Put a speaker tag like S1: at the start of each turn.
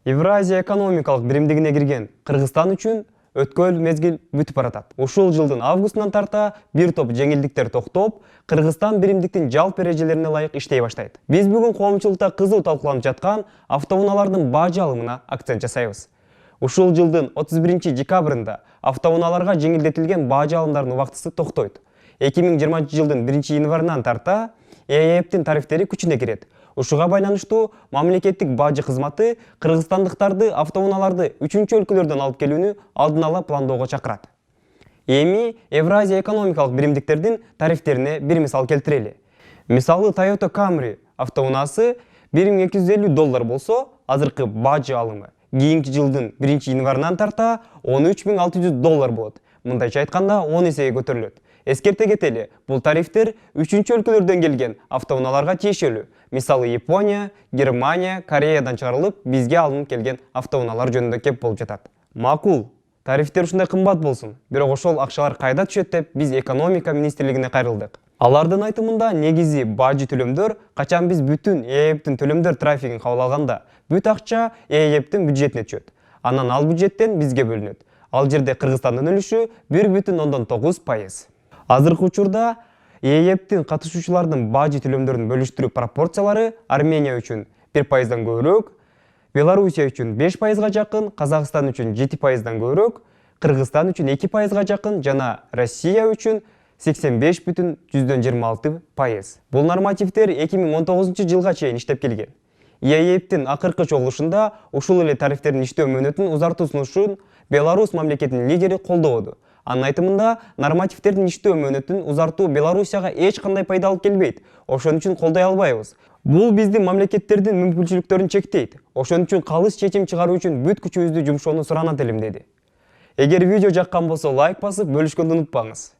S1: Евразия экономикалык биримдигине кирген Кыргызстан үчүн өткөл мезгил бүтүп баратат. Ушул жылдын августунан тарта бир топ жеңилдиктер токтоп, Кыргызстан биримдиктин жалпы эрежелерине ылайык иштей баштайт. Биз бүгүн коомчулукта кызуу талкууланып жаткан автоунаалардын бажы алымына акцент жасайбыз. Ушул жылдын 31-декабрында автоунааларга жеңилдетилген бажы алымдарынын убактысы токтойт. 2020 жылдын 1-январынан тарта ЭЭПтин тарифтери күчүнө кирет. Ушуга байланыштуу мамлекеттик бажы кызматы кыргызстандыктарды автоунааларды 3-өлкөлөрдөн алып келүүнү алдын ала пландоого чакырат. Эми Евразия экономикалык биримдиктердин тарифтерине бир мисал келтирели. Мисалы Toyota Camry автоунаасы $1250 болсо, азыркы бажы алымы кийинки жылдын 1-январынан тарта $13600 болот. Мындайча айтканда 10 эсеге көтөрүлөт. Эскерте кетели, бул тарифтер 3-өлкөлөрдөн келген автоунааларга тиешелүү. Мисалы Япония, Германия, Кореядан чыгарылып, бизге алынып келген автоунаалар жөнүндө кеп болуп жатат. Макул, тарифтер ушундай кымбат болсун, бирок ошол акчалар кайда түшөт деп биз экономика министрлигине кайрылдык. Алардын айтымында негизи бажы төлөмдөр качан биз бүтүн ЭЭПтин төлөмдөр трафигин кабыл алганда, бүт акча ЭЭПтин бюджетине түшөт. Анан ал бюджеттен бизге бөлүнөт. Ал жерде Кыргызстандын үлүшү 1,9%. Азыркы учурда ЭЭПтин катышуучулардын бажы төлөмдөрүн бөлүштүрүү пропорциялары Армения үчүн 1%дан көбүрөөк, Белоруссия үчүн 5%га жакын, Казакстан үчүн 7%дан көбүрөөк, Кыргызстан үчүн 2%га жакын жана Россия үчүн 85,26%. Бул нормативдер 2019 жылга чейин иштеп келген. ЭЭПтин акыркы чогулушунда ушул эле тарифтердин иштөө мөөнөтүн узартуусун үчүн Беларусь мамлекетинин лидери колдободу. Анын айтымында нормативдердин иштөө мөөнөтүн узартуу Белоруссияга эч кандай пайда алып келбейт. Ошон үчүн колдой албайбыз. Бул биздин мамлекеттердин мүмкүнчүлүктөрүн чектейт. Ошон үчүн калыс чечим чыгаруу үчүн бүт күчүбүздү жумшоону суранат элем, деди. Эгер видео жаккан болсо лайк басып, бөлүшкөндү унутпаңыз.